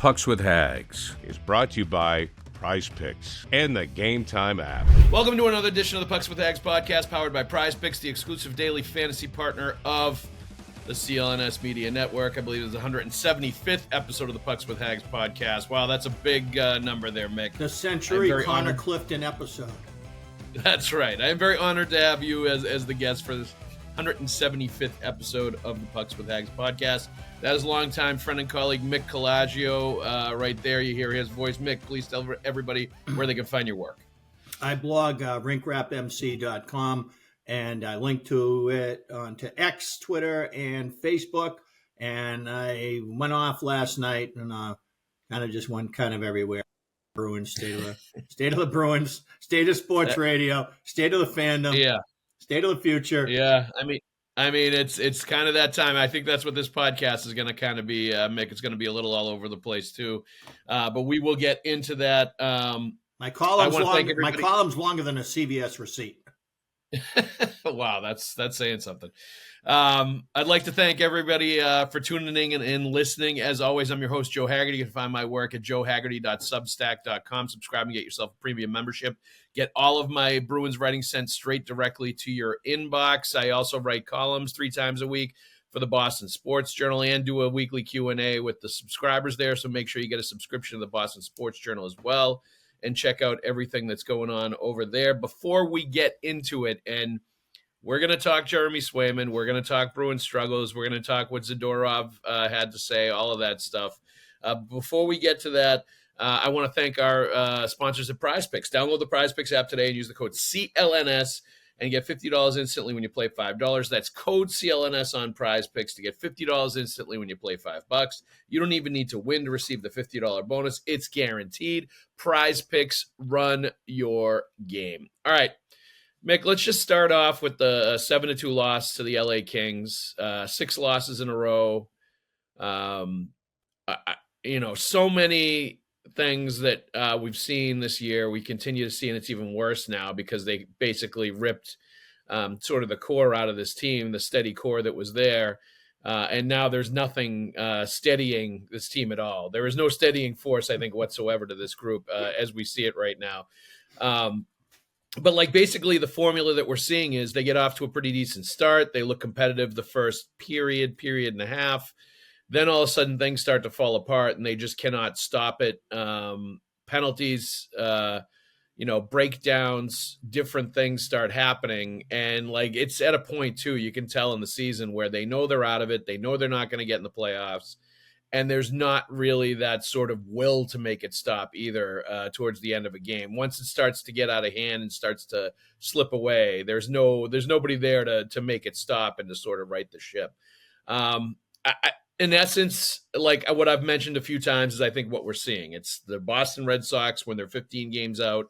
Pucks with Haggs is brought to you by Prize Picks and the Game Time app. Welcome to another edition of the Pucks with Haggs podcast, powered by Prize Picks, the exclusive daily fantasy partner of the CLNS Media Network. I believe it's the 175th episode of the Pucks with Haggs podcast. Wow, that's a big number there, Mick. The Century Connor Clifton episode. That's right. I am very honored to have you as the guest for this 175th episode of the Pucks with Haggs podcast. That is longtime friend and colleague Mick Colageo. Right there, you hear his voice. Mick, please tell everybody where they can find your work. I blog rinkwrapmc.com, and I link to it onto X, Twitter, and Facebook. And I went off last night and kind of just went kind of everywhere. Bruins, state of the Bruins, state of sports radio, state of the fandom, state of the future. Yeah, I mean, it's kind of that time. I think that's what this podcast is going to kind of be, Mick. It's going to be a little all over the place too, but we will get into that. My column's longer than a CVS receipt. Wow, that's saying something. I'd like to thank everybody for tuning in and listening. As always, I'm your host, Joe Haggerty. You can find my work at joehaggerty.substack.com. Subscribe and get yourself a premium membership. Get all of my Bruins writing sent straight directly to your inbox. I also write columns 3 times a week for the Boston Sports Journal and do a weekly Q&A with the subscribers there. So make sure you get a subscription to the Boston Sports Journal as well and check out everything that's going on over there. Before we get into it, and we're going to talk Jeremy Swayman, we're going to talk Bruins struggles, we're going to talk what Zadorov had to say, all of that stuff. Before we get to that, I want to thank our sponsors at Prize Picks. Download the Prize Picks app today and use the code CLNS and get $50 instantly when you play $5. That's code CLNS on Prize Picks to get $50 instantly when you play $5. You don't even need to win to receive the $50 bonus. It's guaranteed. Prize Picks, run your game. All right, Mick, let's just start off with the 7-2 loss to the LA Kings. 6 losses in a row. So many things that we've seen this year, we continue to see, and it's even worse now because they basically ripped sort of the core out of this team, the steady core that was there. And now there's nothing steadying this team at all. There is no steadying force, I think, whatsoever to this group as we see it right now. But basically the formula that we're seeing is they get off to a pretty decent start. They look competitive the first period and a half. Then all of a sudden things start to fall apart and they just cannot stop it. Penalties, breakdowns, different things start happening. And it's at a point too, you can tell in the season where they know they're out of it. They know they're not going to get in the playoffs. And there's not really that sort of will to make it stop either towards the end of a game. Once it starts to get out of hand and starts to slip away, there's nobody there to make it stop and to sort of right the ship. In essence, what I've mentioned a few times is I think what we're seeing. It's the Boston Red Sox when they're 15 games out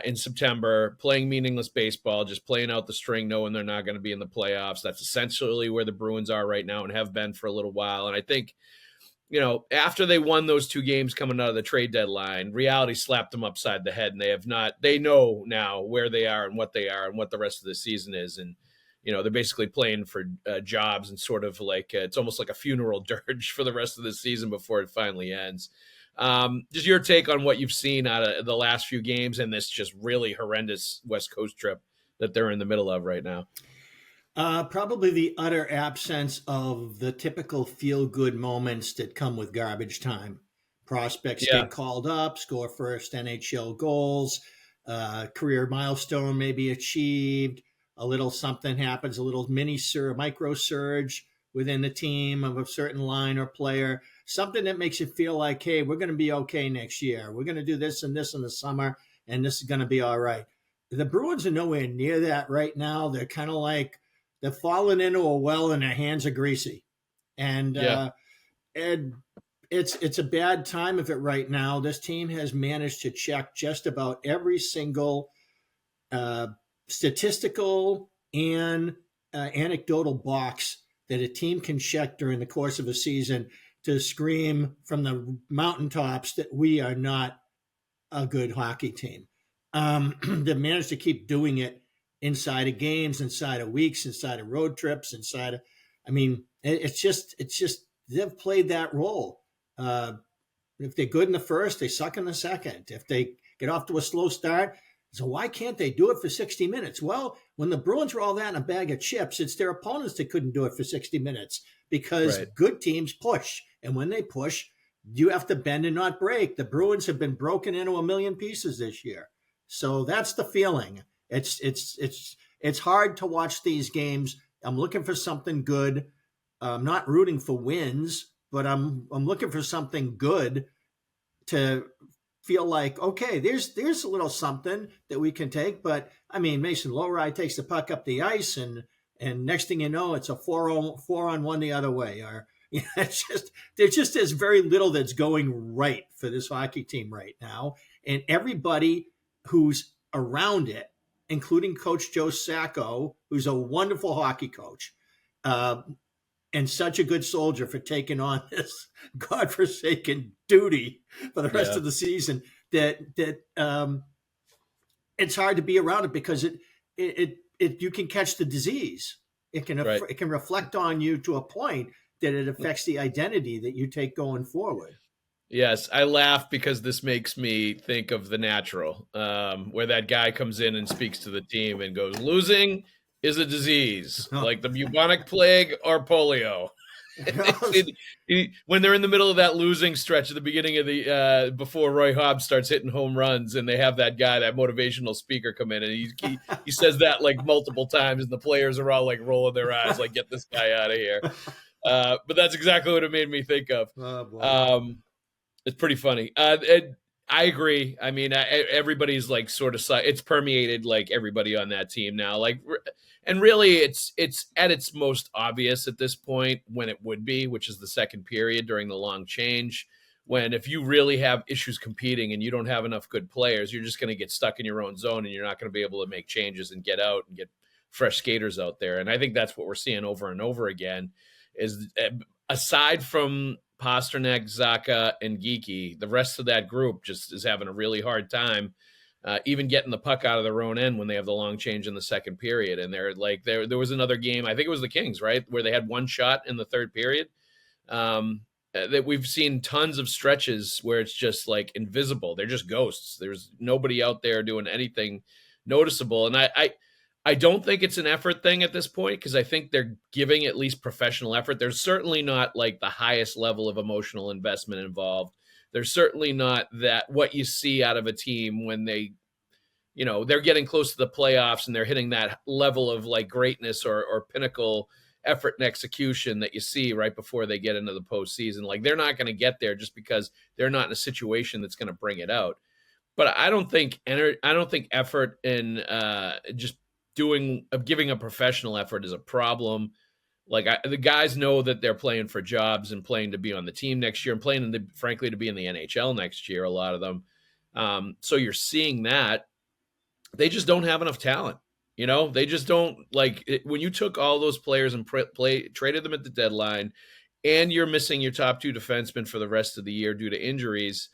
in September, playing meaningless baseball, just playing out the string, knowing they're not going to be in the playoffs. That's essentially where the Bruins are right now and have been for a little while. And I think, after they won those 2 games coming out of the trade deadline, reality slapped them upside the head, and they know now where they are and what the rest of the season is. And they're basically playing for jobs and sort of it's almost like a funeral dirge for the rest of the season before it finally ends. Just your take on what you've seen out of the last few games and this just really horrendous West Coast trip that they're in the middle of right now. Probably the utter absence of the typical feel-good moments that come with garbage time. Prospects get called up, score first NHL goals, career milestone may be achieved. A little something happens, a little micro surge within the team of a certain line or player, something that makes you feel like, hey, we're going to be okay next year. We're going to do this and this in the summer, and this is going to be all right. The Bruins are nowhere near that right now. They're kind of they're falling into a well and their hands are greasy. And it's a bad time of it right now. This team has managed to check just about every single statistical and anecdotal box that a team can check during the course of a season to scream from the mountaintops that we are not a good hockey team. They've managed to keep doing it inside of games, inside of weeks, inside of road trips, it's just they've played that role. If they're good in the first, they suck in the second. If they get off to a slow start, so why can't they do it for 60 minutes? Well, when the Bruins were all that in a bag of chips, it's their opponents that couldn't do it for 60 minutes because good teams push. And when they push, you have to bend and not break. The Bruins have been broken into a million pieces this year. So that's the feeling. It's hard to watch these games. I'm looking for something good. I'm not rooting for wins, but I'm looking for something good to feel like, okay, there's a little something that we can take. But I mean, Mason Lowry takes the puck up the ice, and next thing you know, it's a 4-on-1 the other way. Or there just is very little that's going right for this hockey team right now, and everybody who's around it, including Coach Joe Sacco, who's a wonderful hockey coach, and such a good soldier for taking on this godforsaken duty for the rest of the season, that it's hard to be around it because it you can catch the disease. It can reflect on you to a point that it affects the identity that you take going forward. Yes, I laugh because this makes me think of The Natural, where that guy comes in and speaks to the team and goes, losing is a disease, like the bubonic plague or polio. When they're in the middle of that losing stretch at the beginning of the before Roy Hobbs starts hitting home runs, and they have that guy, that motivational speaker, come in, and he says that like multiple times, and the players are all like rolling their eyes, like, get this guy out of here. But that's exactly what it made me think of. It's pretty funny. I agree. I mean, everybody's like sort of, it's permeated like everybody on that team now. Like, and really it's at its most obvious at this point when it would be, which is the second period during the long change, when if you really have issues competing and you don't have enough good players, you're just going to get stuck in your own zone and you're not going to be able to make changes and get out and get fresh skaters out there. And I think that's what we're seeing over and over again is, aside from Pasternak, Zacha, and Geeky, the rest of that group just is having a really hard time even getting the puck out of their own end when they have the long change in the second period. And they're like, there was another game, I think it was the Kings, right, where they had one shot in the third period. That we've seen tons of stretches where it's just like invisible. They're just ghosts. There's nobody out there doing anything noticeable. And I don't think it's an effort thing at this point, because I think they're giving at least professional effort. There's certainly not like the highest level of emotional investment involved. There's certainly not that what you see out of a team when they, they're getting close to the playoffs and they're hitting that level of like greatness or pinnacle effort and execution that you see right before they get into the postseason. Like, they're not going to get there just because they're not in a situation that's going to bring it out. But I don't think effort and just giving a professional effort is a problem. Like, the guys know that they're playing for jobs and playing to be on the team next year and playing frankly to be in the NHL next year, a lot of them. So you're seeing that they just don't have enough talent. They just don't, like, when you took all those players and traded them at the deadline, and you're missing your top two defensemen for the rest of the year due to injuries,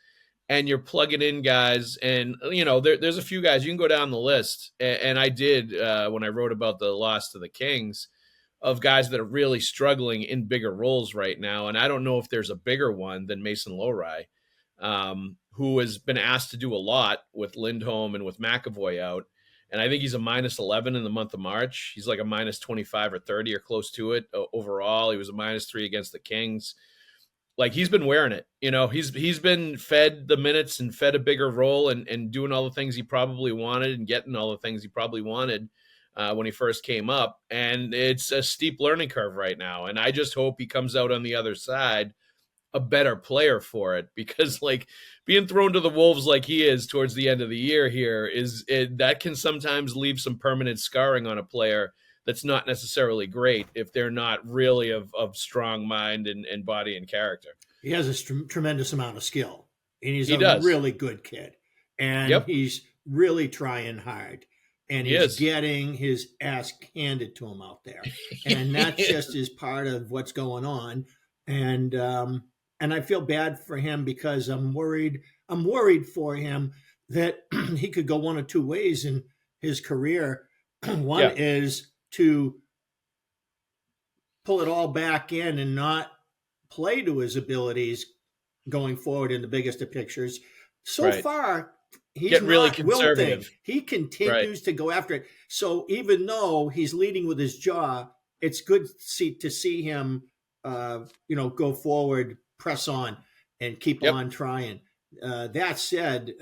and you're plugging in guys, and there's a few guys you can go down the list, and I did when I wrote about the loss to the Kings, of guys that are really struggling in bigger roles right now. And I don't know if there's a bigger one than Mason Lowry, who has been asked to do a lot with Lindholm and with McAvoy out. And I think he's a -11 in the month of March. He's like a -25 or 30 or close to it overall. He was a -3 against the Kings. Like, he's been wearing it. He's been fed the minutes and fed a bigger role and doing all the things he probably wanted and getting all the things he probably wanted when he first came up. And it's a steep learning curve right now. And I just hope he comes out on the other side a better player for it, because like being thrown to the wolves like he is towards the end of the year here that can sometimes leave some permanent scarring on a player that's not necessarily great if they're not really of strong mind and body and character. He has a tremendous amount of skill, and he's a really good kid, and he's really trying hard, and he's getting his ass handed to him out there. And that just is part of what's going on. And I feel bad for him because I'm worried for him that he could go one of two ways in his career. One is to pull it all back in and not play to his abilities going forward in the biggest of pictures. So Right. far, he's Get really not wilting. conservative. He continues to go after it. So even though he's leading with his jaw, it's good to see him, go forward, press on, and keep on trying. That said,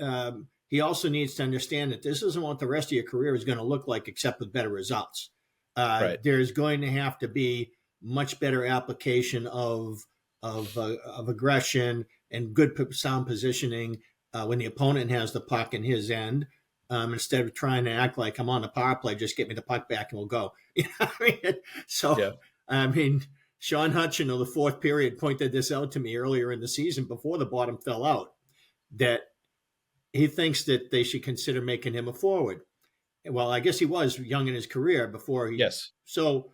he also needs to understand that this isn't what the rest of your career is going to look like, except with better results. There's going to have to be much better application of aggression and good sound positioning when the opponent has the puck in his end, instead of trying to act like I'm on the power play, just get me the puck back and we'll go. You know what I mean? So, Sean Hutchin of the fourth period pointed this out to me earlier in the season before the bottom fell out, that he thinks that they should consider making him a forward. Well, I guess he was young in his career before he. Yes. So,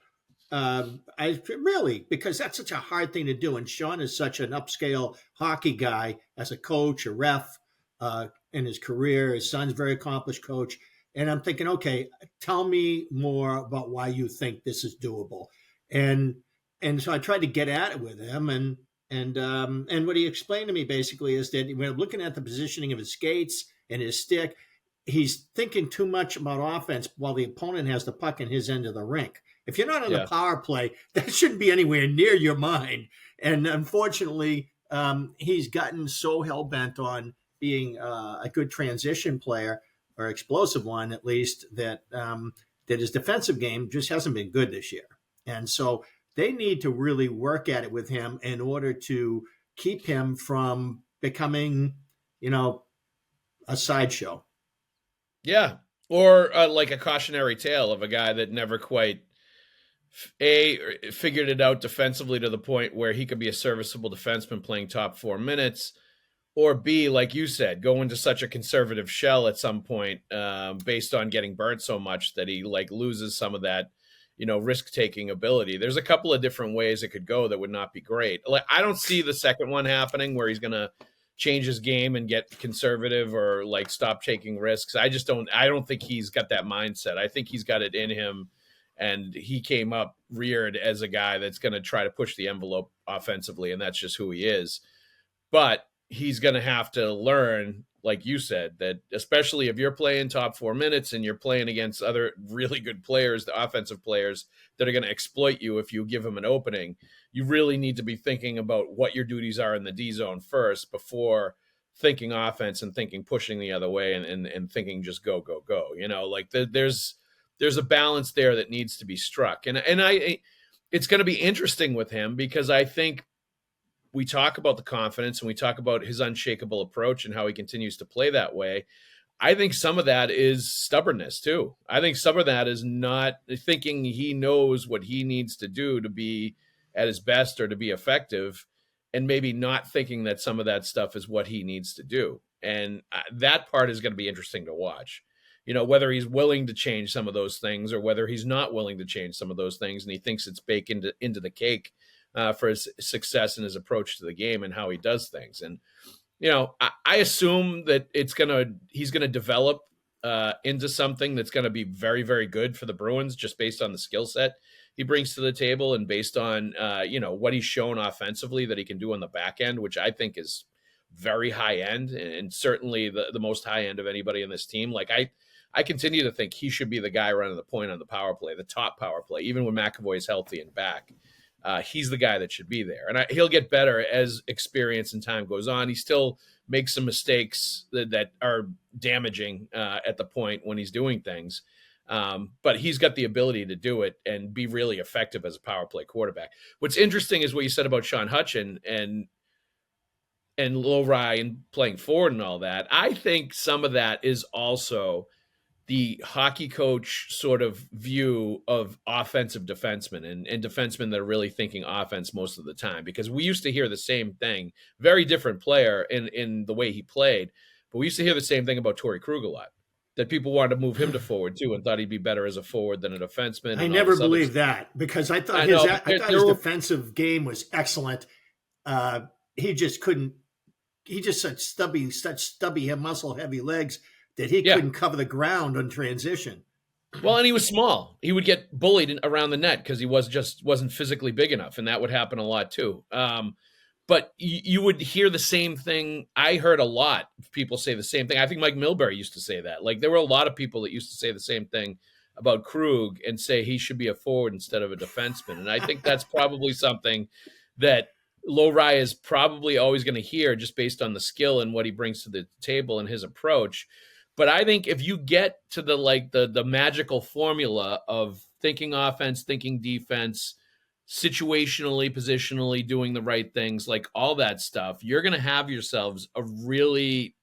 because that's such a hard thing to do. And Sean is such an upscale hockey guy as a coach, a ref in his career. His son's a very accomplished coach. And I'm thinking, okay, tell me more about why you think this is doable. And so I tried to get at it with him. And what he explained to me basically is that when looking at the positioning of his skates and his stick, he's thinking too much about offense while the opponent has the puck in his end of the rink. If you're not on the power play, that shouldn't be anywhere near your mind. And unfortunately, he's gotten so hell-bent on being a good transition player, or explosive one at least, that his defensive game just hasn't been good this year. And so they need to really work at it with him in order to keep him from becoming, a sideshow. Yeah. Or like a cautionary tale of a guy that never quite figured it out defensively to the point where he could be a serviceable defenseman playing top 4 minutes, or B, like you said, go into such a conservative shell at some point based on getting burnt so much that he loses some of that, risk-taking ability. There's a couple of different ways it could go that would not be great. I don't see the second one happening where he's going to change his game and get conservative or stop taking risks. I don't think he's got that mindset. I think he's got it in him. And he came up reared as a guy that's going to try to push the envelope offensively, and that's just who he is. But he's going to have to learn, like you said, that especially if you're playing top 4 minutes and you're playing against other really good players, the offensive players that are going to exploit you if you give them an opening, you really need to be thinking about what your duties are in the D zone first before thinking offense and thinking pushing the other way and thinking just go. There's a balance there that needs to be struck. And it's going to be interesting with him because I think we talk about the confidence and we talk about his unshakable approach and how he continues to play that way. I think some of that is stubbornness too. I think some of that is not thinking he knows what he needs to do to be at his best or to be effective, and maybe not thinking that some of that stuff is what he needs to do. And that part is going to be interesting to watch. Whether he's willing to change some of those things or whether he's not willing to change some of those things, and he thinks it's baked into the cake for his success and his approach to the game and how he does things. And, I assume that he's going to develop into something that's going to be very, very good for the Bruins just based on the skill set he brings to the table and based on, what he's shown offensively that he can do on the back end, which I think is very high end and certainly the most high end of anybody on this team. I continue to think he should be the guy running the point on the power play, the top power play, even when McAvoy is healthy and back. He's the guy that should be there. And he'll get better as experience and time goes on. He still makes some mistakes that are damaging at the point when he's doing things. But he's got the ability to do it and be really effective as a power play quarterback. What's interesting is what you said about Sean Hutchin and Low Ryan playing forward and all that. I think some of that is also the hockey coach sort of view of offensive defensemen and defensemen that are really thinking offense most of the time, because we used to hear the same thing, very different player in the way he played, but we used to hear the same thing about Torrey Krug a lot, that people wanted to move him to forward too and thought he'd be better as a forward than a defenseman. I never believed that because I thought his defensive game was excellent. He just couldn't, he just such stubby muscle heavy legs that he couldn't cover the ground on transition. Well, and he was small. He would get bullied around the net because he wasn't physically big enough, and that would happen a lot too. But you would hear the same thing. I heard a lot of people say the same thing. I think Mike Milbury used to say that. Like, there were a lot of people that used to say the same thing about Krug and say he should be a forward instead of a defenseman. And I think that's probably something that Lohrei is probably always going to hear, just based on the skill and what he brings to the table and his approach. But I think if you get to the magical formula of thinking offense, thinking defense, situationally, positionally, doing the right things, like all that stuff, you're going to have yourselves a really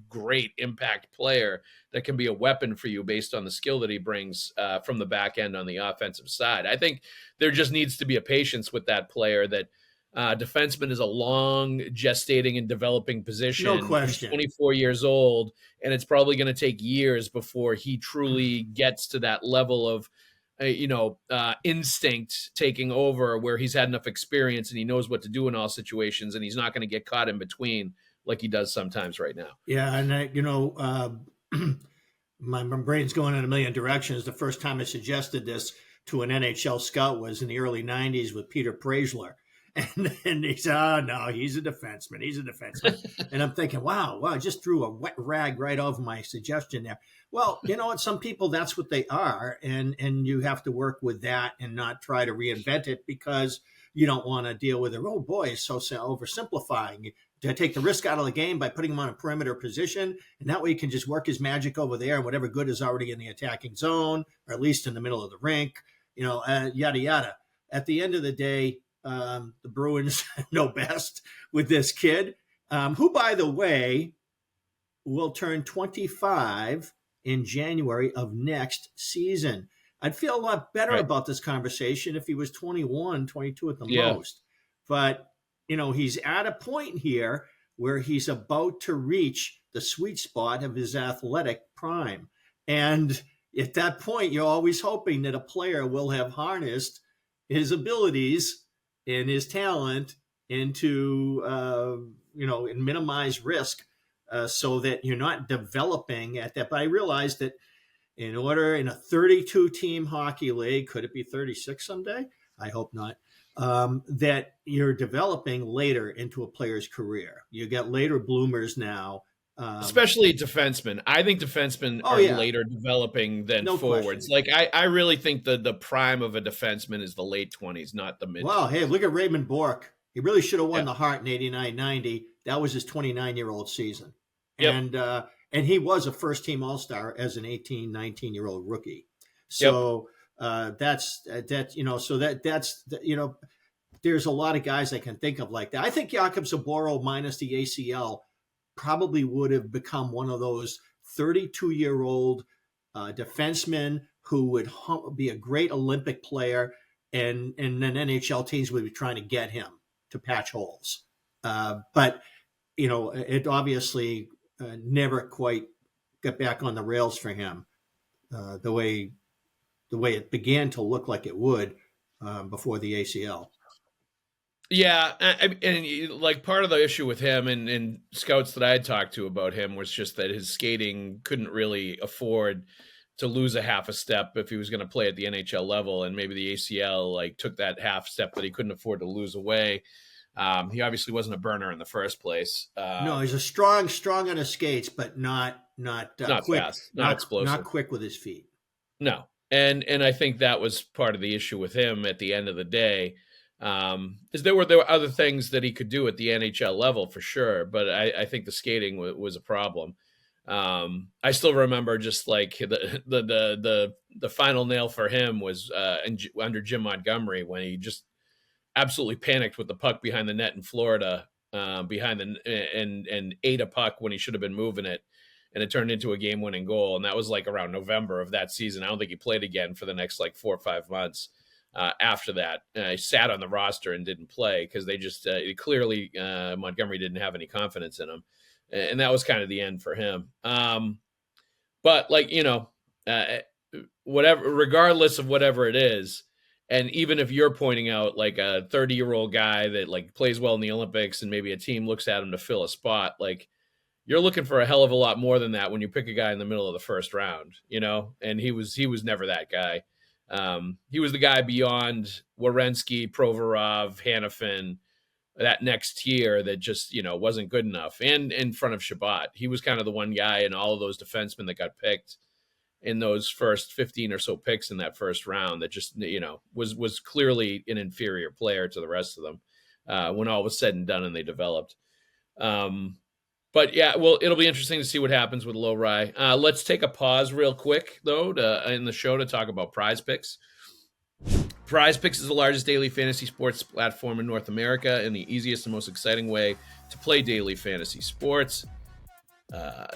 great impact player that can be a weapon for you based on the skill that he brings from the back end on the offensive side. I think there just needs to be a patience with that player. That defenseman is a long gestating and developing position. No question. He's 24 years old, and it's probably going to take years before he truly gets to that level of instinct taking over, where he's had enough experience and he knows what to do in all situations, and he's not going to get caught in between like he does sometimes right now. Yeah. And my brain's going in a million directions. The first time I suggested this to an NHL scout was in the early 90s with Peter Petraglia. And he said, "Oh, no, he's a defenseman. He's a defenseman." And I'm thinking, wow, I just threw a wet rag right over my suggestion there. Well, you know what? Some people, that's what they are. And you have to work with that and not try to reinvent it, because you don't want to deal with it. Oh, boy, it's so oversimplifying. To take the risk out of the game by putting him on a perimeter position. And that way you can just work his magic over there. And whatever good is already in the attacking zone, or at least in the middle of the rink, yada, yada. At the end of the day, the Bruins know best with this kid, who, by the way, will turn 25 in January of next season. I'd feel a lot better about this conversation if he was 21, 22 at the most. But, he's at a point here where he's about to reach the sweet spot of his athletic prime. And at that point, you're always hoping that a player will have harnessed his abilities and his talent into, and minimize risk so that you're not developing at that. But I realized that in a 32-team hockey league, could it be 36 someday? I hope not. That you're developing later into a player's career. You get later bloomers now. Especially defensemen. I think defensemen are later developing than forwards. Question. Like, I really think the prime of a defenseman is the late 20s, not the mid. Wow, hey, look at Raymond Bourque. He really should have won the Hart in 89-90. That was his 29-year-old season. Yep. And he was a first-team All-Star as an 18, 19-year-old rookie. So that's there's a lot of guys I can think of like that. I think Jakub Zboril minus the ACL probably would have become one of those 32-year-old defensemen who would be a great Olympic player, and then NHL teams would be trying to get him to patch holes. But, it obviously never quite got back on the rails for him the way it began to look like it would before the ACL. Yeah, and like part of the issue with him and scouts that I had talked to about him was just that his skating couldn't really afford to lose a half a step if he was going to play at the NHL level, and maybe the ACL took that half step that he couldn't afford to lose away. He obviously wasn't a burner in the first place. No, he's a strong on his skates, but not quick, fast, not explosive, not quick with his feet. No, and I think that was part of the issue with him at the end of the day. Is there were other things that he could do at the NHL level for sure, but I think the skating was a problem. I still remember just like the final nail for him was under Jim Montgomery, when he just absolutely panicked with the puck behind the net in Florida, and ate a puck when he should have been moving it, and it turned into a game-winning goal. And that was around November of that season. I don't think he played again for the next 4 or 5 months. After that, he sat on the roster and didn't play because they just clearly Montgomery didn't have any confidence in him, and that was kind of the end for him. But whatever, regardless of whatever it is, and even if you're pointing out a 30-year-old guy that plays well in the Olympics and maybe a team looks at him to fill a spot, you're looking for a hell of a lot more than that when you pick a guy in the middle of the first round, and he was never that guy. He was the guy beyond Werenski, Provorov, Hanifin, that next year that just, wasn't good enough. And in front of Shabbat, he was kind of the one guy in all of those defensemen that got picked in those first 15 or so picks in that first round that just, was clearly an inferior player to the rest of them when all was said and done and they developed. But yeah, well, it'll be interesting to see what happens with Low Rye. Let's take a pause real quick, though, in the show to talk about Prize Picks. Prize Picks is the largest daily fantasy sports platform in North America and the easiest and most exciting way to play daily fantasy sports.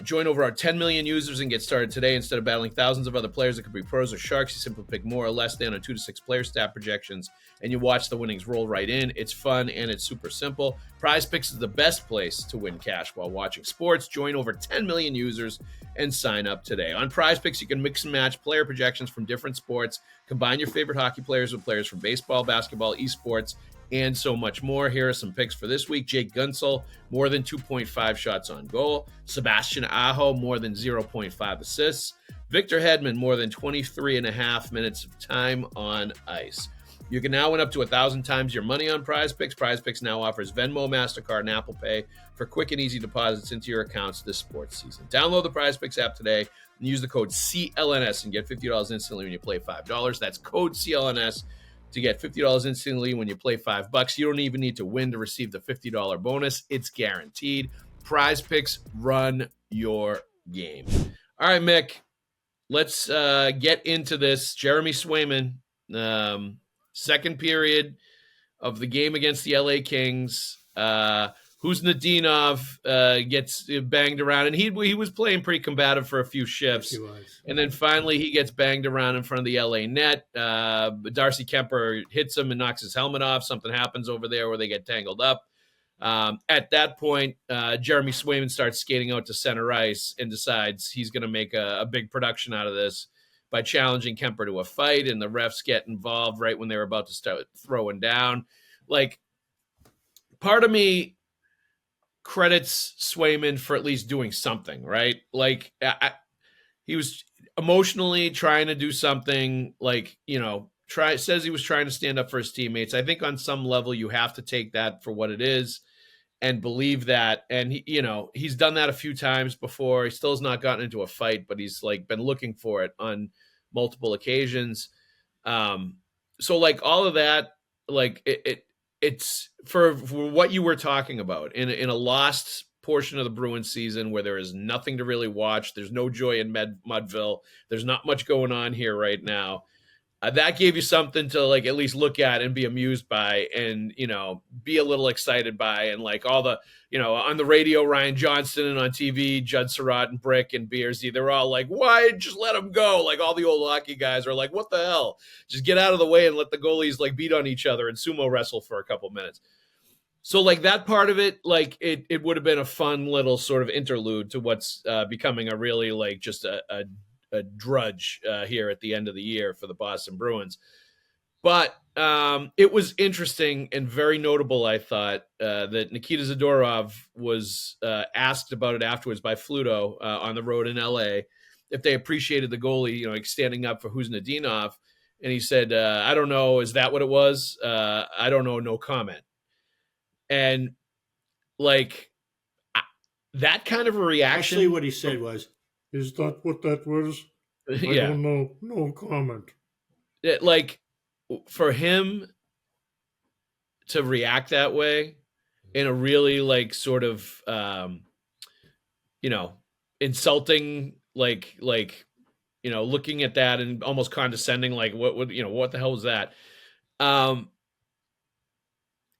Join over our 10 million users and get started today. Instead of battling thousands of other players that could be pros or sharks, you simply pick more or less than on 2 to 6 player stat projections, and you watch the winnings roll right in. It's fun and it's super simple. Prize Picks is the best place to win cash while watching sports. Join over 10 million users and sign up today. On Prize Picks, you can mix and match player projections from different sports, combine your favorite hockey players with players from baseball, basketball, esports, and so much more. Here are some picks for this week. Jake Gunsel, more than 2.5 shots on goal. Sebastian Aho, more than 0.5 assists. Victor Hedman, more than 23 and a half minutes of time on ice. You can now win up to 1,000 times your money on Prize Picks. Prize Picks now offers Venmo, MasterCard, and Apple Pay for quick and easy deposits into your accounts this sports season. Download the Prize Picks app today and use the code CLNS and get $50 instantly when you play $5. That's code CLNS to get $50 instantly when you play $5. You don't even need to win to receive the $50 bonus. It's guaranteed. Prize Picks, run your game. All right, Mick, let's get into this. Jeremy Swayman, second period of the game against the LA Kings. Huznadinov gets banged around, and he was playing pretty combative for a few shifts. He was. And then finally he gets banged around in front of the LA net. Darcy Kemper hits him and knocks his helmet off. Something happens over there where they get tangled up. At that point, Jeremy Swayman starts skating out to center ice and decides he's going to make a big production out of this by challenging Kemper to a fight, and the refs get involved right when they were about to start throwing down. Like, part of me credits Swayman for at least doing something, right? Like, he was emotionally trying to do something, like, says he was trying to stand up for his teammates. I think on some level you have to take that for what it is and believe that. And he's done that a few times before. He still has not gotten into a fight, but he's been looking for it on multiple occasions. So all of that, it's for what you were talking about in a lost portion of the Bruins season where there is nothing to really watch. There's no joy in Mudville. There's not much going on here right now. That gave you something to at least look at and be amused by, and be a little excited by, and all the on the radio, Ryan Johnston, and on TV, Judd Surratt and Brick and Beersy, they're all like, why just let him go? All the old hockey guys are like, what the hell? Just get out of the way and let the goalies beat on each other and sumo wrestle for a couple minutes. So that part of it, it would have been a fun little sort of interlude to what's becoming a really just a drudge here at the end of the year for the Boston Bruins. But it was interesting and very notable, I thought, that Nikita Zadorov was asked about it afterwards by Fluto on the road in LA, if they appreciated the goalie, standing up for Huznadinov. And he said, I don't know. Is that what it was? I don't know. No comment. And that kind of a reaction. Actually, what he said was, "Is that what that was? I don't know. No comment." For him to react that way in a really sort of insulting, looking at that and almost condescending, what the hell was that?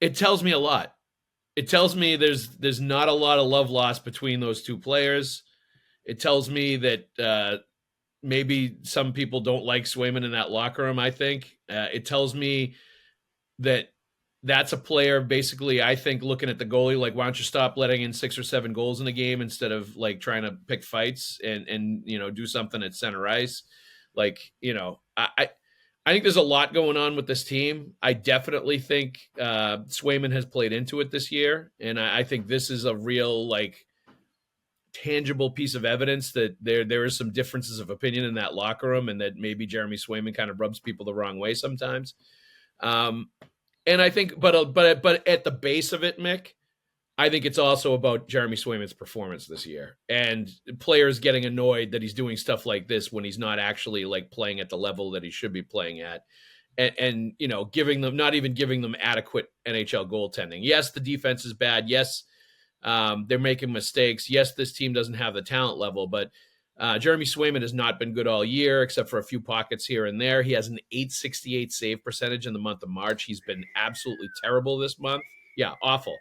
It tells me a lot. It tells me there's not a lot of love lost between those two players. It tells me that maybe some people don't like Swayman in that locker room, I think. It tells me that that's a player basically, I think, looking at the goalie why don't you stop letting in 6 or 7 goals in a game instead of trying to pick fights and do something at center ice. I think there's a lot going on with this team. I definitely think Swayman has played into it this year. And I think this is a real, tangible piece of evidence that there is some differences of opinion in that locker room, and that maybe Jeremy Swayman kind of rubs people the wrong way sometimes. And I think, but at the base of it, Mick, I think it's also about Jeremy Swayman's performance this year and players getting annoyed that he's doing stuff like this when he's not actually like playing at the level that he should be playing at. And you know, not even giving them adequate NHL goaltending. Yes, the defense is bad. Yes, they're making mistakes. Yes, this team doesn't have the talent level, but Jeremy Swayman has not been good all year, except for a few pockets here and there. He has an .868 save percentage in the month of March. He's been absolutely terrible this month. Yeah, awful.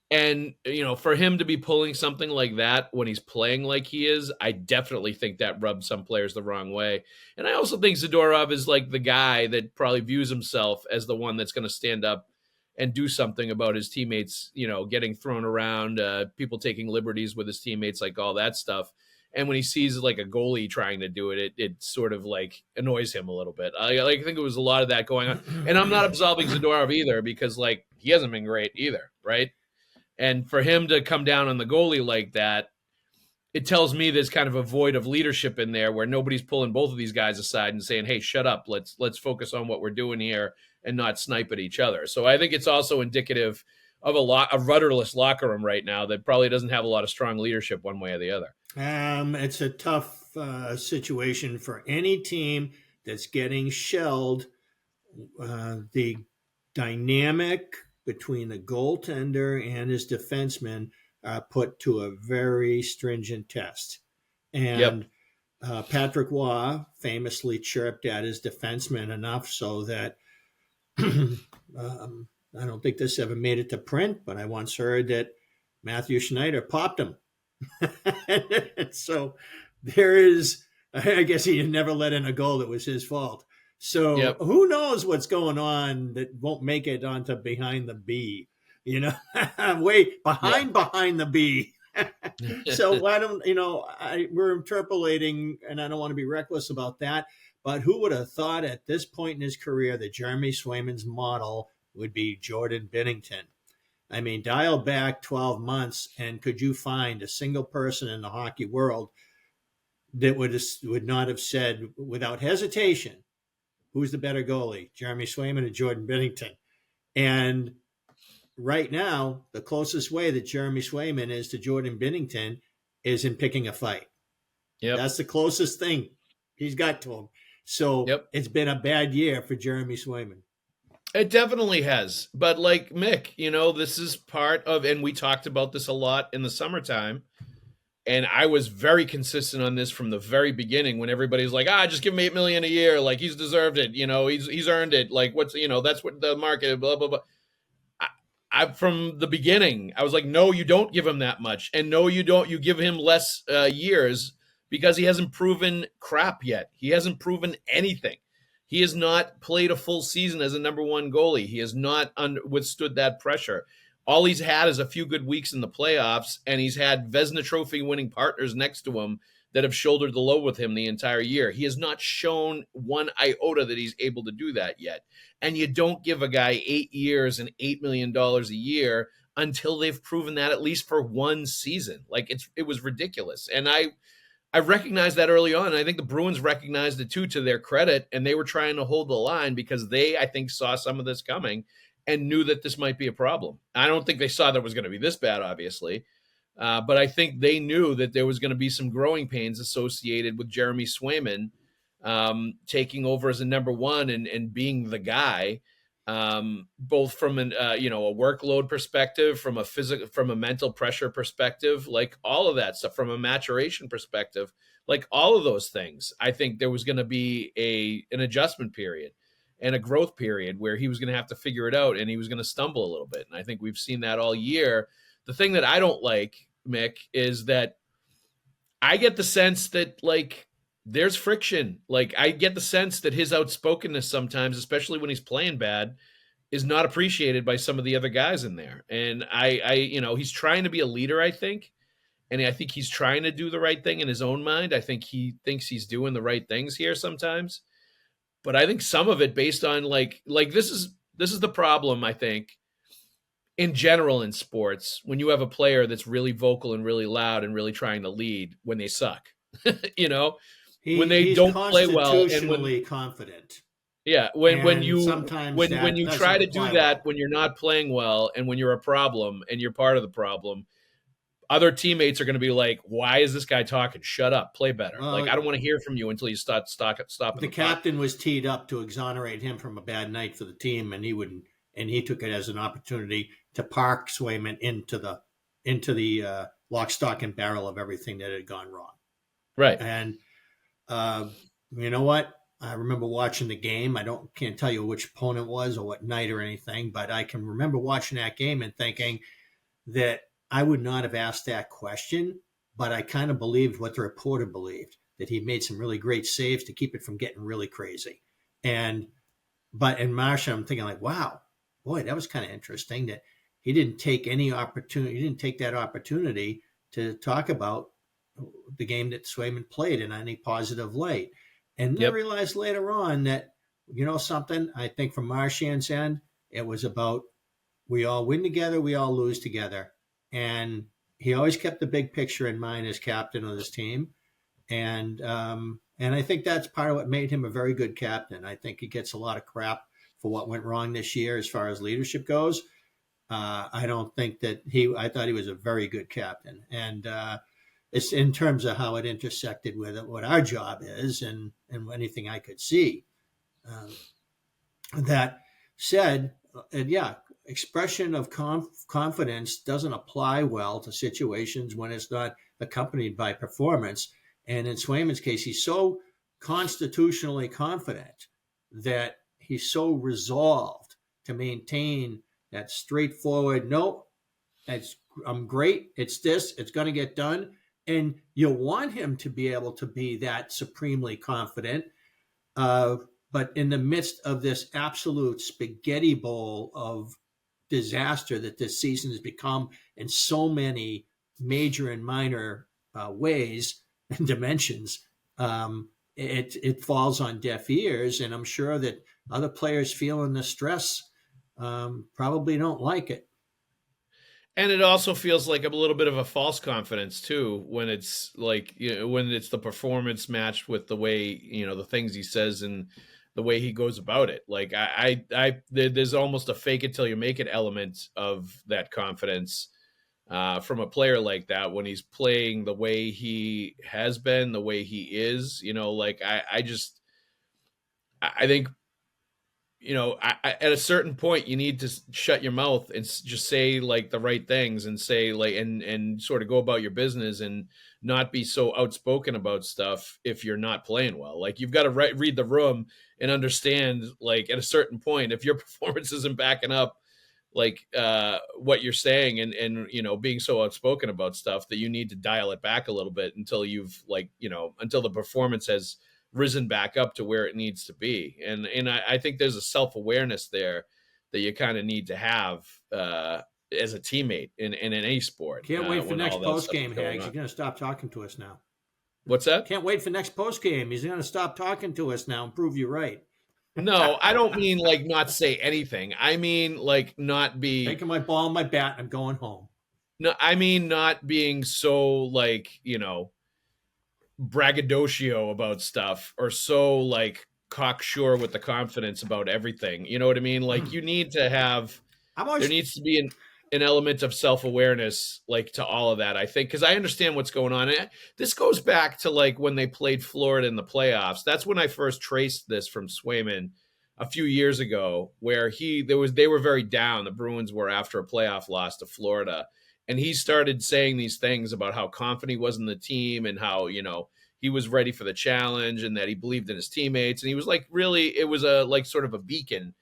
And, you know, for him to be pulling something like that when he's playing like he is, I definitely think that rubs some players the wrong way. And I also think Zadorov is like the guy that probably views himself as the one that's going to stand up and do something about his teammates, you know, getting thrown around, people taking liberties with his teammates, like all that stuff. And when he sees like a goalie trying to do it, it sort of like annoys him a little bit. I think it was a lot of that going on. And I'm not absolving Zadorov either, because like he hasn't been great either, right? And for him to come down on the goalie like that, it tells me there's kind of a void of leadership in there where nobody's pulling both of these guys aside and saying, hey, shut up. Let's focus on what we're doing here and not snipe at each other. So I think it's also indicative of a rudderless locker room right now that probably doesn't have a lot of strong leadership one way or the other. It's a tough situation for any team that's getting shelled. The dynamic between the goaltender and his defenseman are put to a very stringent test. And Patrick Waugh famously chirped at his defenseman enough so that I don't think this ever made it to print, but I once heard that Matthew Schneider popped him. So there is, I guess he never let in a goal that was his fault. So who knows what's going on that won't make it onto behind the B, you know, way behind the B. So I don't, you know, we're interpolating, and I don't want to be reckless about that, but who would have thought at this point in his career that Jeremy Swayman's model would be Jordan Binnington? I mean, dial back 12 months, and could you find a single person in the hockey world that would not have said without hesitation, who's the better goalie, Jeremy Swayman or Jordan Binnington? And right now, the closest way that Jeremy Swayman is to Jordan Binnington is in picking a fight. That's the closest thing he's got to him. So it's been a bad year for Jeremy Swayman. It definitely has. But like Mick, you know, this is part of, and we talked about this a lot in the summertime, and I was very consistent on this from the very beginning when everybody's like, just give him $8 million a year. Like, he's deserved it. You know, he's earned it. Like, what's, you know, that's what the market, blah, blah, blah. I from the beginning, I was like, no, you don't give him that much. And no, you don't. You give him less years because he hasn't proven crap yet. He hasn't proven anything. He has not played a full season as a number one goalie. He has not withstood that pressure. All he's had is a few good weeks in the playoffs, and he's had Vezina Trophy winning partners next to him that have shouldered the load with him the entire year. He has not shown one iota that he's able to do that yet. And you don't give a guy 8 years and $8 million a year until they've proven that at least for one season. Like, it was ridiculous. And I recognized that early on. And I think the Bruins recognized it too, to their credit. And they were trying to hold the line because they, I think, saw some of this coming and knew that this might be a problem. I don't think they saw that it was going to be this bad, obviously. But I think they knew that there was going to be some growing pains associated with Jeremy Swayman taking over as a number one and being the guy, both from a workload perspective, from a mental pressure perspective, like all of that stuff, from a maturation perspective, like all of those things. I think there was going to be an adjustment period and a growth period where he was going to have to figure it out and he was going to stumble a little bit. And I think we've seen that all year. The thing that I don't like, Mick, is that I get the sense that, like, there's friction. Like, I get the sense that his outspokenness sometimes, especially when he's playing bad, is not appreciated by some of the other guys in there. And he's trying to be a leader, I think. And I think he's trying to do the right thing in his own mind. I think he thinks he's doing the right things here sometimes. But I think some of it based on like this is the problem, I think, in general in sports, when you have a player that's really vocal and really loud and really trying to lead when they suck, you know, when they don't play well, and when confident. Yeah, when And you sometimes when that you try doesn't to do apply that well. when you're not playing well and when you're a problem and you're part of the problem, other teammates are going to be like, "Why is this guy talking? Shut up, play better." Like I Well, don't want to hear from you until you start stopping the the puck. captain was teed up to exonerate him from a bad night for the team, and he wouldn't. And he took it as an opportunity to park Swayman into the lock, stock, and barrel of everything that had gone wrong. Right. And uh, you know what? I remember watching the game. Can't tell you which opponent it was or what night or anything, but I can remember watching that game and thinking that I would not have asked that question, but I kind of believed what the reporter believed, that he made some really great saves to keep it from getting really crazy. And but in Marshall, I'm thinking like, wow, boy, that was kind of interesting that he didn't take any opportunity. He didn't take that opportunity to talk about the game that Swayman played in any positive light. And then I Yep. realized later on that, something, I think from Marchand's end, it was about we all win together, we all lose together. And he always kept the big picture in mind as captain of this team. And I think that's part of what made him a very good captain. I think he gets a lot of crap for what went wrong this year as far as leadership goes. I don't think that I thought he was a very good captain. And it's in terms of how it intersected with what our job is and anything I could see. Um, that said, and yeah, expression of confidence doesn't apply well to situations when it's not accompanied by performance. And in Swayman's case, he's so constitutionally confident that he's so resolved to maintain that straightforward, no, I'm great. It's this, it's going to get done. And you want him to be able to be that supremely confident. Uh, but in the midst of this absolute spaghetti bowl of disaster that this season has become in so many major and minor ways and dimensions, it falls on deaf ears. And I'm sure that other players feeling the stress probably don't like it. And it also feels like a little bit of a false confidence too, when it's like, when it's the performance matched with the way, the things he says and the way he goes about it. Like there's almost a fake it till you make it element of that confidence from a player like that when he's playing the way he has been, the way he is. Like I think at a certain point, you need to shut your mouth and just say like the right things and say like, and sort of go about your business and not be so outspoken about stuff if you're not playing well. Like you've got to read the room and understand, like at a certain point, if your performance isn't backing up, like what you're saying and being so outspoken about stuff, that you need to dial it back a little bit until you've until the performance has risen back up to where it needs to be. And I think there's a self-awareness there that you kind of need to have as a teammate in any sport. Can't wait for when next all that post stuff is game, going Haggs. He's on. going to stop talking to us now. What's that? Can't wait for next post game. He's going to stop talking to us now and prove you right. No, I don't mean like not say anything. I mean like not be taking my ball and my bat and I'm going home. No, I mean not being so like, braggadocio about stuff or so like cocksure with the confidence about everything. You know what I mean? Like you need to have there needs to be an element of self-awareness like to all of that, I think, because I understand what's going on. And this goes back to like when they played Florida in the playoffs. That's when I first traced this from Swayman a few years ago, where they were very down. The Bruins were after a playoff loss to Florida. And he started saying these things about how confident he was in the team and how, he was ready for the challenge and that he believed in his teammates. And he was like, really, it was a like sort of a beacon,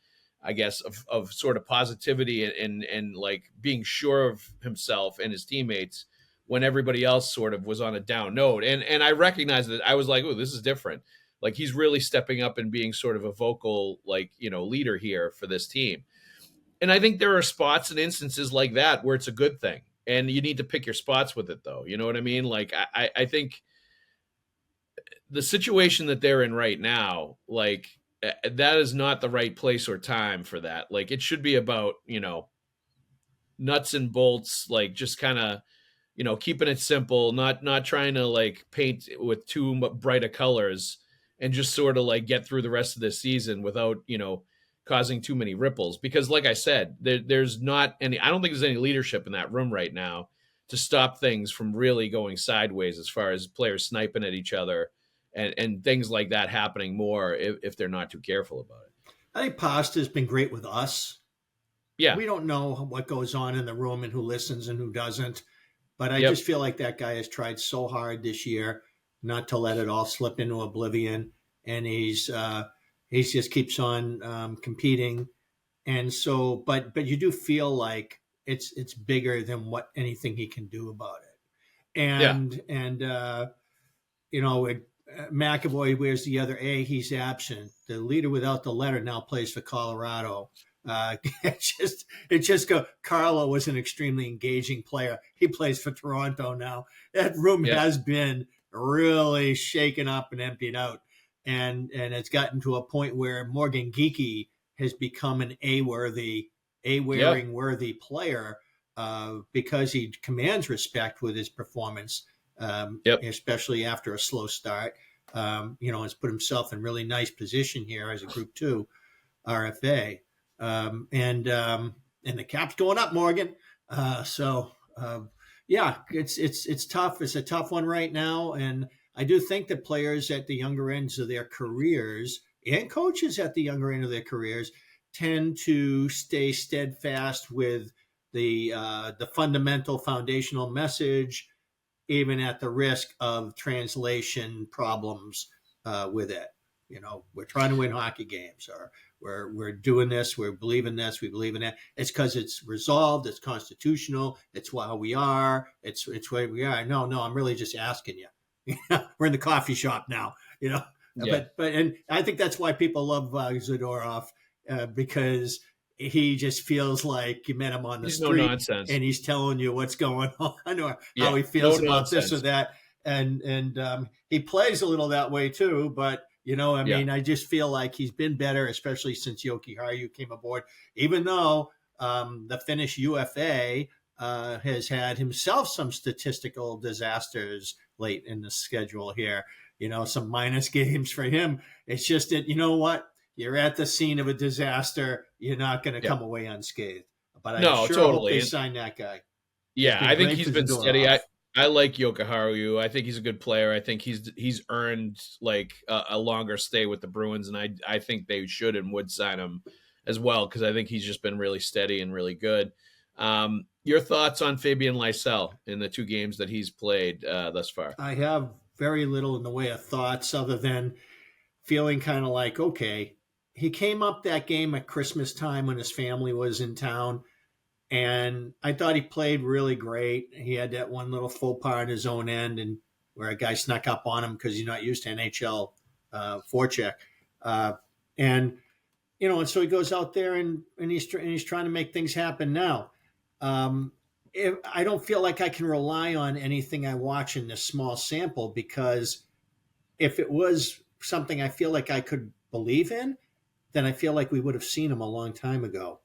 I guess, of sort of positivity and like being sure of himself and his teammates when everybody else sort of was on a down note. And I recognized that. I was like, oh, this is different. Like he's really stepping up and being sort of a vocal, like, leader here for this team. And I think there are spots and instances like that where it's a good thing. And you need to pick your spots with it, though. You know what I mean? Like, I think the situation that they're in right now, like, that is not the right place or time for that. Like, it should be about, nuts and bolts, like, just kind of, keeping it simple, not trying to, like, paint with too bright of colors and just sort of like get through the rest of this season without, causing too many ripples. Because like I said, there's not any, I don't think there's any leadership in that room right now to stop things from really going sideways as far as players sniping at each other and things like that happening more if they're not too careful about it. I think Pasta's been great with us. Yeah. We don't know what goes on in the room and who listens and who doesn't. But I just feel like that guy has tried so hard this year not to let it all slip into oblivion. And he's just keeps on competing. And so, but you do feel like it's bigger than what anything he can do about it. McAvoy wears the other A. He's absent. The leader without the letter now plays for Colorado. It just go. Carlo was an extremely engaging player. He plays for Toronto now. That room has been really shaken up and emptied out, and it's gotten to a point where Morgan Geekie has become an A-wearing worthy player because he commands respect with his performance, especially after a slow start. Has put himself in really nice position here as a Group 2 RFA. And the cap's going up, Morgan. It's tough. It's a tough one right now. And I do think that players at the younger ends of their careers and coaches at the younger end of their careers tend to stay steadfast with the fundamental foundational message, even at the risk of translation problems with it. We're trying to win hockey games, or we're doing this, we believe in this, we believe in that. It's because it's resolved, it's constitutional, it's how we are, it's where we are. No, I'm really just asking you. We're in the coffee shop now, Yeah. But and I think that's why people love Zadorov, because he just feels like you met him on the street, no nonsense, and he's telling you what's going on or how he feels about this or that, and he plays a little that way too, but. I just feel like he's been better, especially since Joe Haggerty came aboard, even though the Finnish UFA has had himself some statistical disasters late in the schedule here, some minus games for him. It's just that, you're at the scene of a disaster. You're not going to come away unscathed. But I hope they sign that guy. Yeah, I think he's been steady. I like Jokiharju. I think he's a good player. I think he's earned like a longer stay with the Bruins, and I think they should and would sign him as well, because I think he's just been really steady and really good. Your thoughts on Fabian Lysell in the 2 games that he's played thus far? I have very little in the way of thoughts other than feeling kind of like, okay, he came up that game at Christmas time when his family was in town. And I thought he played really great. He had that one little faux pas on his own end, and where a guy snuck up on him because he's not used to NHL forecheck. And so he goes out there and he's trying to make things happen now. I don't feel like I can rely on anything I watch in this small sample, because if it was something I feel like I could believe in, then I feel like we would have seen him a long time ago.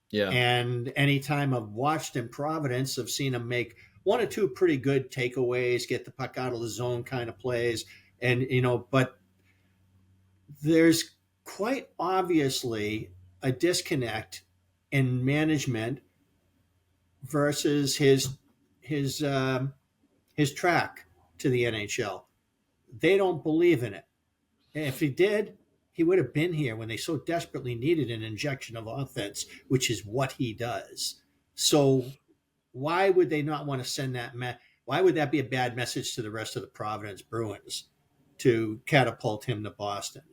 Yeah. And anytime I've watched in Providence, I've seen him make 1 or 2 pretty good takeaways, get the puck out of the zone kind of plays. And, but there's quite obviously a disconnect in management versus his track to the NHL. They don't believe in it. And if he did, he would have been here when they so desperately needed an injection of offense, which is what he does. So why would they not want to send that? Why would that be a bad message to the rest of the Providence Bruins to catapult him to Boston?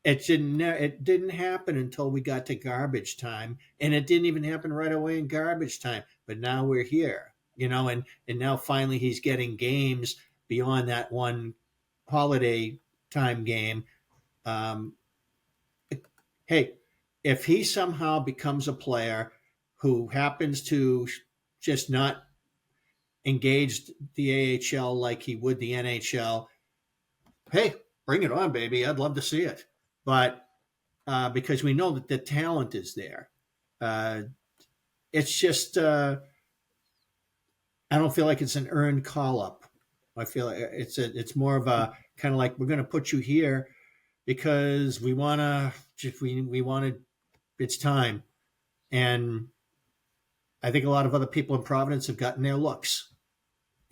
It didn't happen until we got to garbage time, and it didn't even happen right away in garbage time. But now we're here, and now finally he's getting games beyond that one holiday time game. Hey, if he somehow becomes a player who happens to just not engage the AHL like he would the NHL, hey, bring it on, baby. I'd love to see it. But because we know that the talent is there, it's just I don't feel like it's an earned call-up I feel it's more of a kind of like, we're going to put you here because we want to, it's time. And I think a lot of other people in Providence have gotten their looks.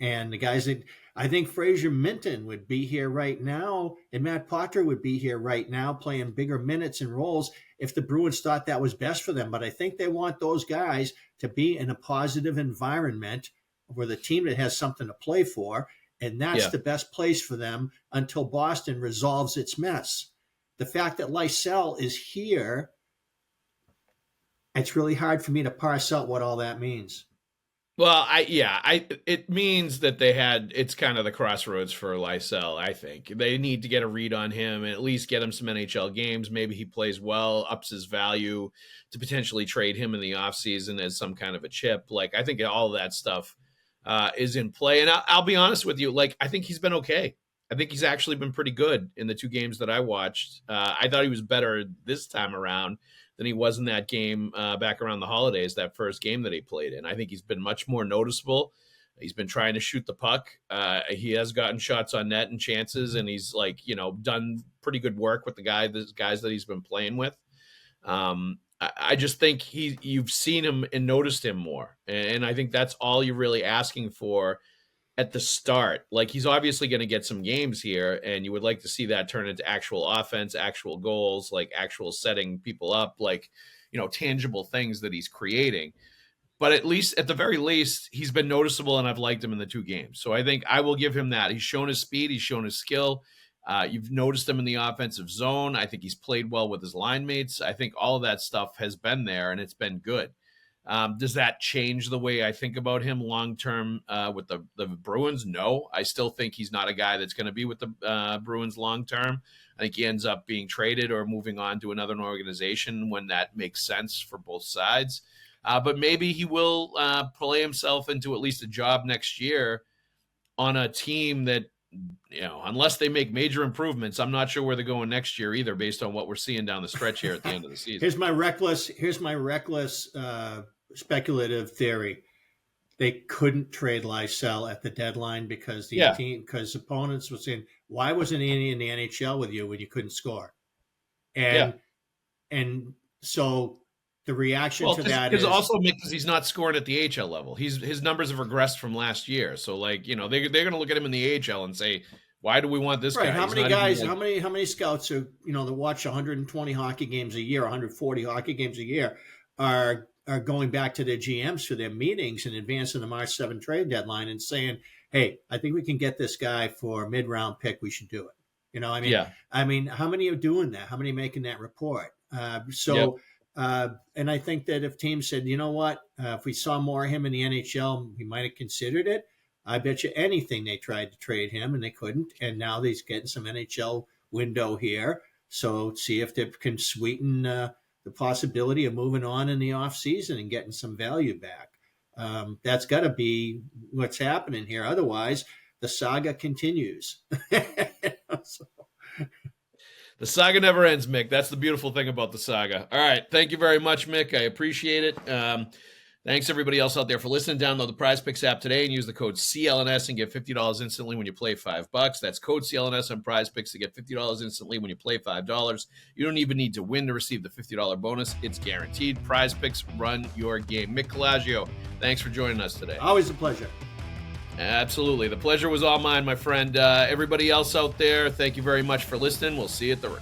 And the guys that I think Fraser Minton would be here right now, and Matt Potter would be here right now playing bigger minutes and roles if the Bruins thought that was best for them. But I think they want those guys to be in a positive environment with a team that has something to play for. And that's the best place for them until Boston resolves its mess. The fact that Lysell is here, it's really hard for me to parse out what all that means. Well, it means that it's kind of the crossroads for Lysell, I think. They need to get a read on him and at least get him some NHL games. Maybe he plays well, ups his value to potentially trade him in the offseason as some kind of a chip. Like, I think all of that stuff is in play. And I'll be honest with you, like, I think he's been okay. I think he's actually been pretty good in the 2 games that I watched. I thought he was better this time around than he was in that game back around the holidays, that first game that he played in. I think he's been much more noticeable. He's been trying to shoot the puck. He has gotten shots on net and chances, and he's done pretty good work with the guys that he's been playing with. I just think you've seen him and noticed him more. And I think that's all you're really asking for at the start. Like, he's obviously going to get some games here, and you would like to see that turn into actual offense, actual goals, like actual setting people up, like, tangible things that he's creating. But at the very least, he's been noticeable, and I've liked him in the 2 games. So I think I will give him that. He's shown his speed. He's shown his skill. You've noticed him in the offensive zone. I think he's played well with his line mates. I think all of that stuff has been there, and it's been good. Does that change the way I think about him long-term with the Bruins? No, I still think he's not a guy that's going to be with the Bruins long-term. I think he ends up being traded or moving on to another organization when that makes sense for both sides. But maybe he will play himself into at least a job next year on a team that, unless they make major improvements, I'm not sure where they're going next year either, based on what we're seeing down the stretch here at the end of the season. Here's my reckless speculative theory. They couldn't trade Lysell at the deadline because because opponents were saying, why wasn't he in the NHL with you when you couldn't score? And so the reaction to that is also because he's not scoring at the AHL level. His numbers have regressed from last year. So they're going to look at him in the AHL and say, why do we want this guy? How many guys, how many scouts are, that watch 120 hockey games a year, 140 hockey games a year are going back to their GMs for their meetings in advance of the March 7 trade deadline and saying, hey, I think we can get this guy for a mid-round pick. We should do it. I mean, how many are doing that? How many are making that report? And I think that if teams said, you know what, if we saw more of him in the NHL, we might have considered it. I bet you anything they tried to trade him and they couldn't. And now he's getting some NHL window here. So see if they can sweeten the possibility of moving on in the offseason and getting some value back. That's got to be what's happening here. Otherwise, the saga continues. The saga never ends, Mick. That's the beautiful thing about the saga. All right. Thank you very much, Mick. I appreciate it. Thanks, everybody else out there, for listening. Download the Prize Picks app today and use the code CLNS and get $50 instantly when you play $5. That's code CLNS on Prize Picks to get $50 instantly when you play $5. You don't even need to win to receive the $50 bonus. It's guaranteed. Prize Picks, run your game. Mick Colageo, thanks for joining us today. Always a pleasure. Absolutely. The pleasure was all mine, my friend. Everybody else out there, thank you very much for listening. We'll see you at the rink.